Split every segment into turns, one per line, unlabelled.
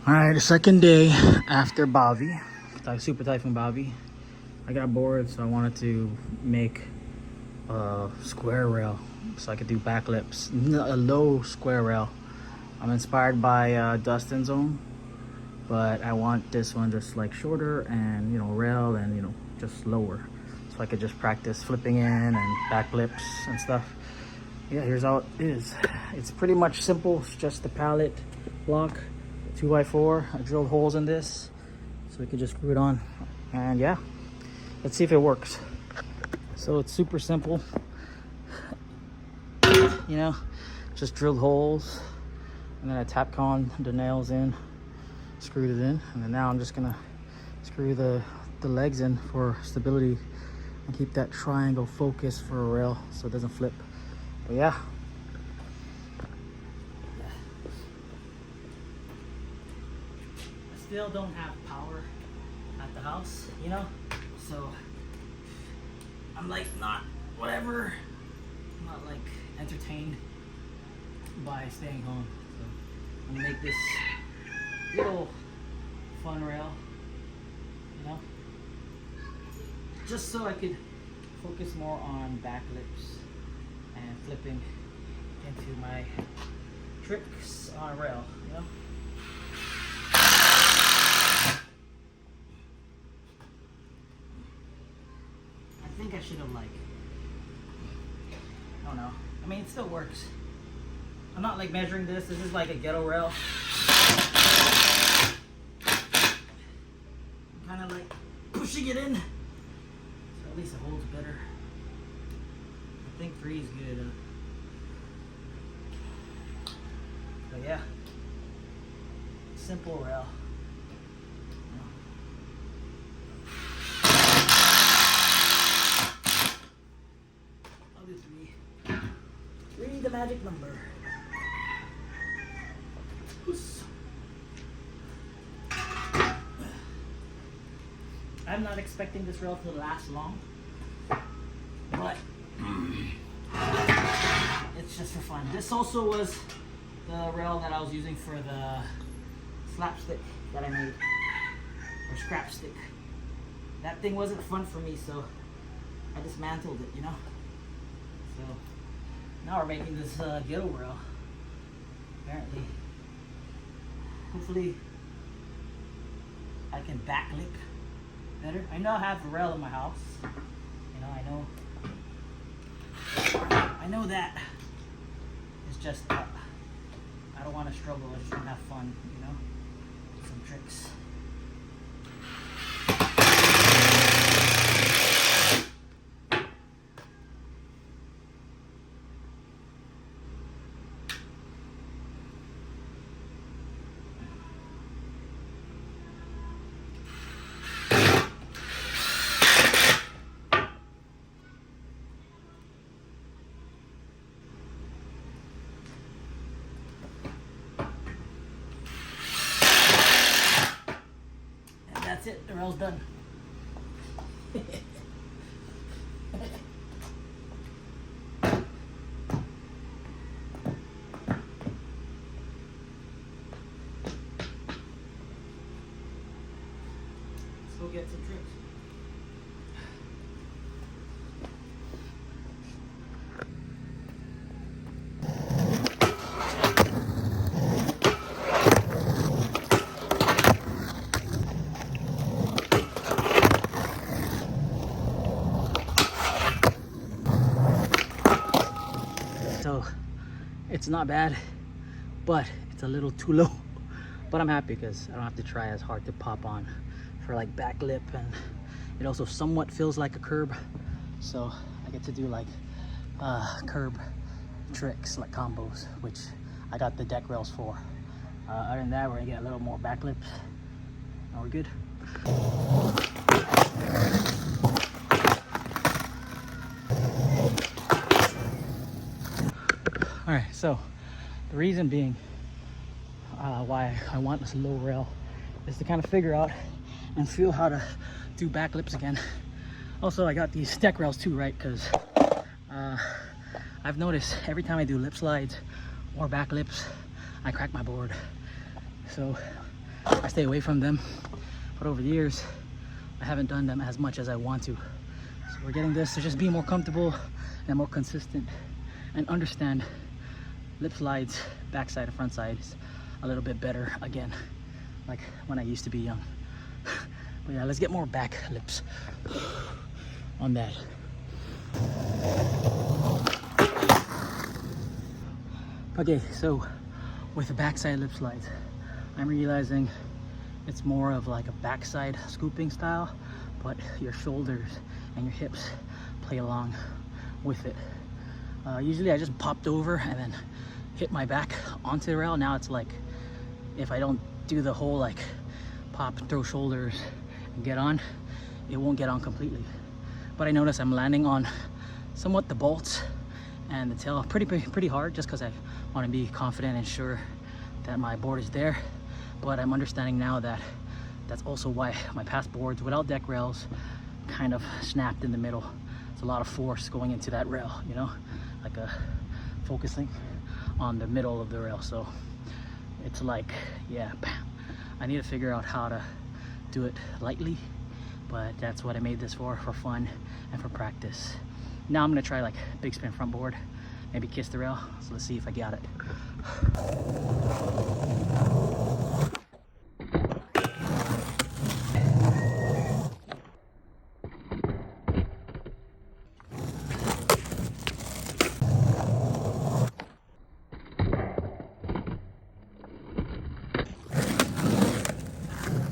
Alright, the second day after BAVI, Super Typhoon BAVI. I got bored, so I wanted to make a square rail so I could do backlips. A low square rail. I'm inspired by Dustin Zone, but I want this one just like shorter and rail and just lower, so I could just practice flipping in and backlips and stuff. Yeah, here's how it is. It's pretty much simple. It's just the pallet block, 2x4. I drilled holes in this so we could just screw it on, and yeah, let's see if it works. So it's super simple, just drilled holes, and then I tap on the nails in, screwed it in, and then now I'm just gonna screw the legs in for stability and keep that triangle focus for a rail so it doesn't flip. But yeah, I still don't have power at the house, so I'm like not like entertained by staying home. So I'm gonna make this little fun rail, just so I could focus more on backlips and flipping into my tricks on a rail, I think I should have I don't know. I mean, it still works. I'm not like measuring this. This is like a ghetto rail. I'm kind of like pushing it in, so at least it holds better. I think 3 is good. But yeah, simple rail. I'll do 3. 3, the magic number. I'm not expecting this rail to last long, but it's just for fun. This also was the rail that I was using for the slapstick that I made, or scrap stick. That thing wasn't fun for me, so I dismantled it, So now we're making this ghetto rail, apparently. Hopefully I can backlip better. I know I have a rail in my house. I know that. It's just I don't want to struggle. I just want to have fun, some tricks. That's it, the rail's done. Let's go get some tricks. So it's not bad, but it's a little too low. But I'm happy because I don't have to try as hard to pop on for like backlip, and it also somewhat feels like a curb, so I get to do like curb tricks, like combos, which I got the deck rails for. Other than that, we're gonna get a little more backlips and we're good. All right, so the reason being why I want this low rail is to kind of figure out and feel how to do backlips again. Also, I got these deck rails too, right? Because I've noticed every time I do lip slides or backlips, I crack my board. So I stay away from them. But over the years, I haven't done them as much as I want to. So we're getting this to just be more comfortable and more consistent and understand lip slides, backside and front sides a little bit better again, like when I used to be young. But yeah, let's get more back lips on that. Okay, so with the backside lip slides, I'm realizing it's more of like a backside scooping style, but your shoulders and your hips play along with it. Usually I just popped over and then hit my back onto the rail. Now it's like, if I don't do the whole like pop, throw shoulders and get on, it won't get on completely. But I notice I'm landing on somewhat the bolts and the tail pretty hard, just because I want to be confident and sure that my board is there. But I'm understanding now that that's also why my past boards without deck rails kind of snapped in the middle. It's a lot of force going into that rail, you know, like a focusing on the middle of the rail. So it's like, yeah, bam. I need to figure out how to do it lightly, but that's what I made this for fun and for practice. Now I'm gonna try like big spin front board, maybe kiss the rail. So let's see if I got it.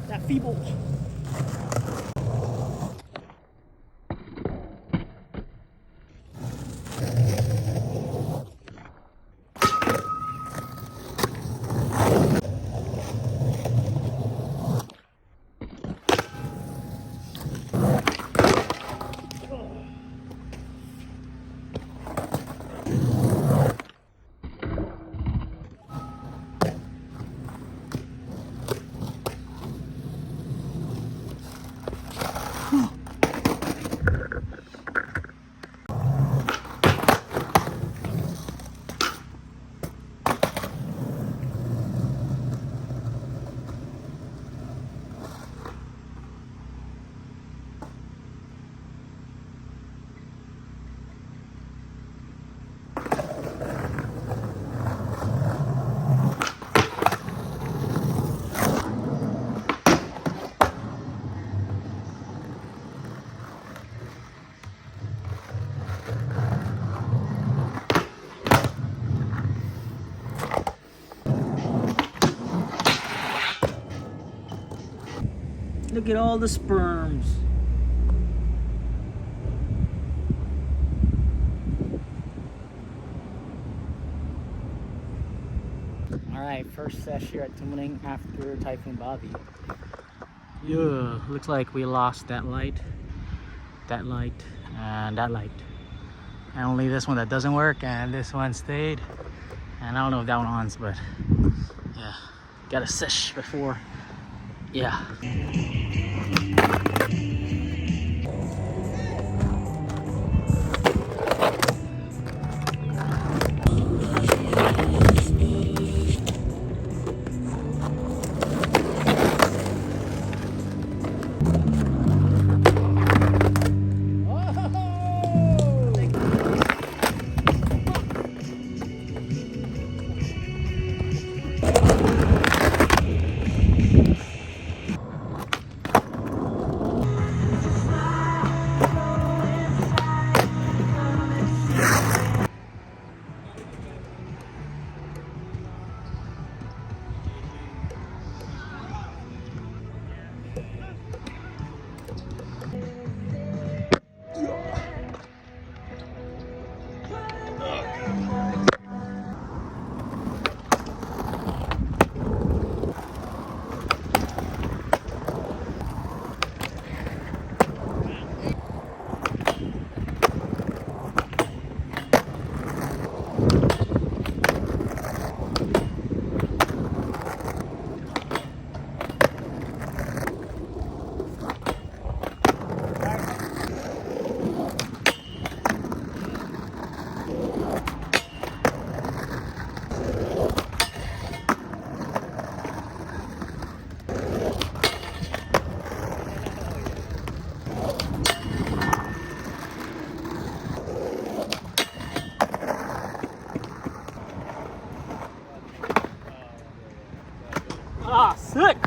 That feeble. Look at all the sperms. All right, first sesh here at tuning after Typhoon BAVI. Yeah, looks like we lost that light, and that light. And only this one that doesn't work, and this one stayed. And I don't know if that one on, but yeah, gotta sesh before. Yeah. Ah, sick!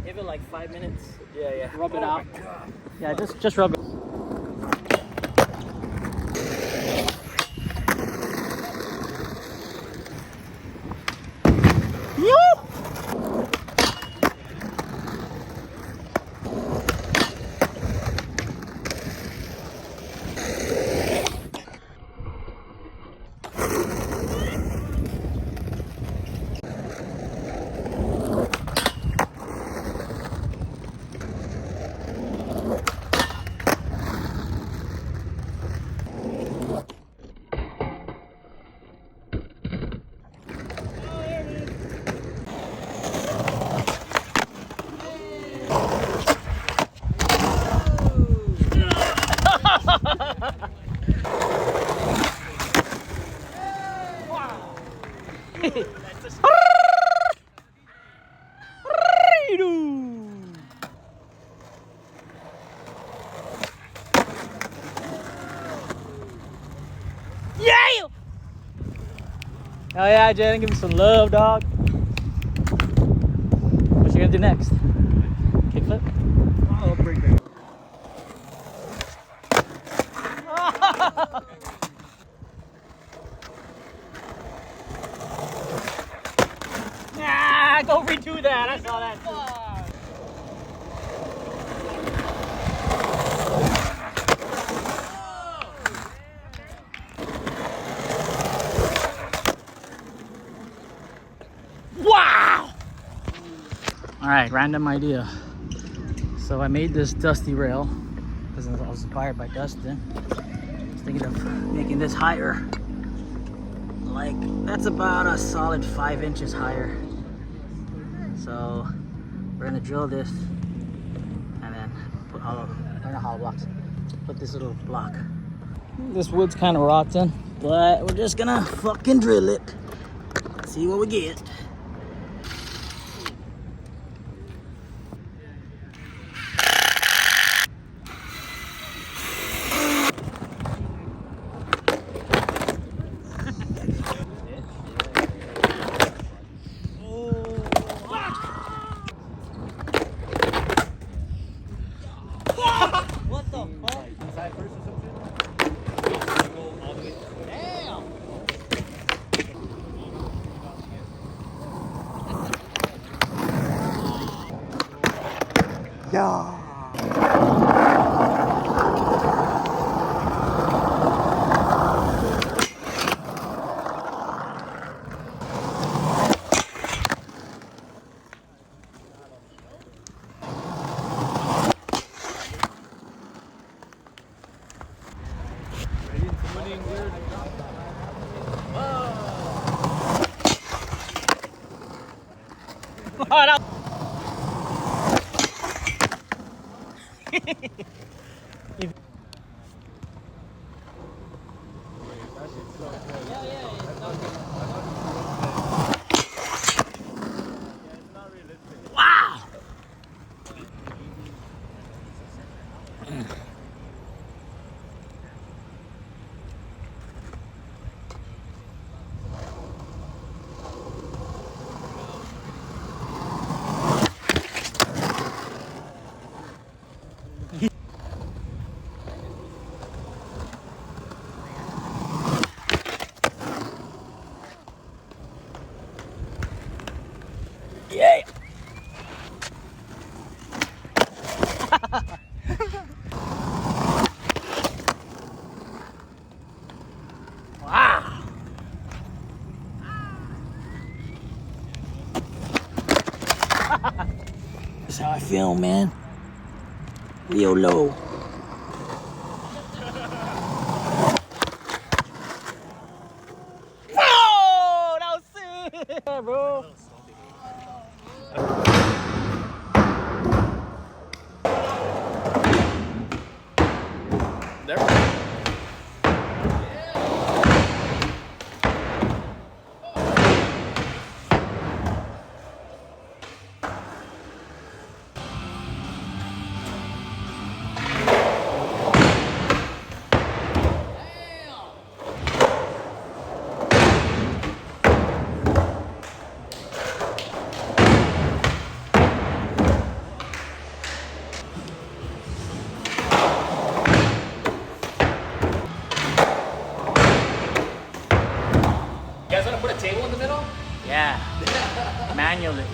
Give it like 5 minutes.
Yeah.
Rub it out. Yeah, just rub it. Yeah! Oh yeah, Jaden, give me some love, dog. What you gonna do next? Kickflip?
Oh, pretty good.
Ah, go redo that. I saw that. Wow! Alright, random idea. So I made this dusty rail because I was inspired by Dustin. I was thinking of making this higher. Like, that's about a solid 5 inches higher. So we're gonna drill this and then put hollow blocks. Put this little block. This wood's kind of rotten, but we're just gonna fucking drill it. See what we get.
What the fuck? Inside first or something? Go all the way. Damn! Yeah.
Wow! Yeah! Wow! That's how I feel, man. Real low. Whoa! That was sick, bro.
put a table in the middle?
Yeah. Manually.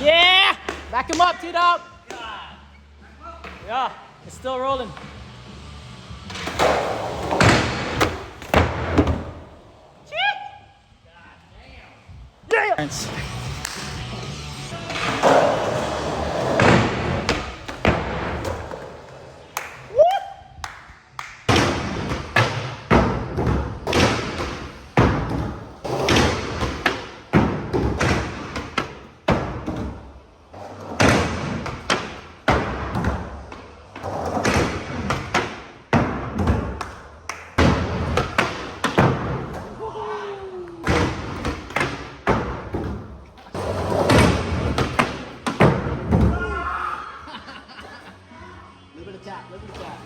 Yeah! Back him up, tdawg. Yeah, it's still rolling. Yeah!
Little bit of tap, little bit of tap.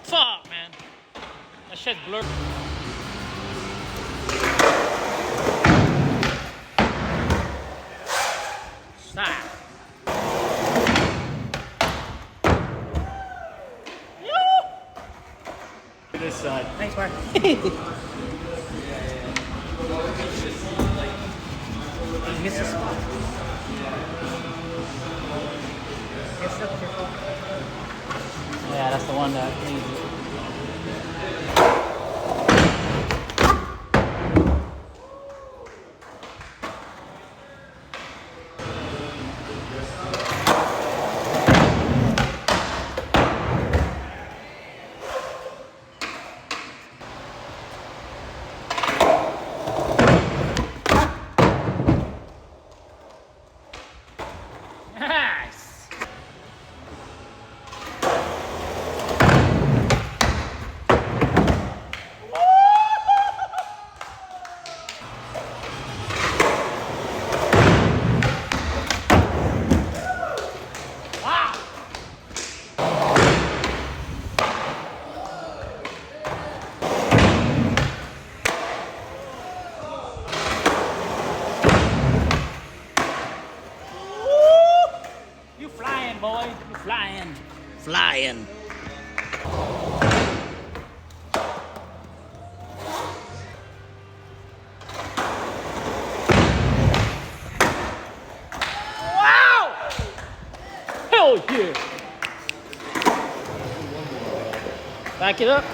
Fuck, man. That shit's blurred. Stop.
This side.
Thanks, Mark. Yeah, that's the one that needs it. Nice. You flying, boy. You flying. Flying. Wow! Hell yeah! Back it up.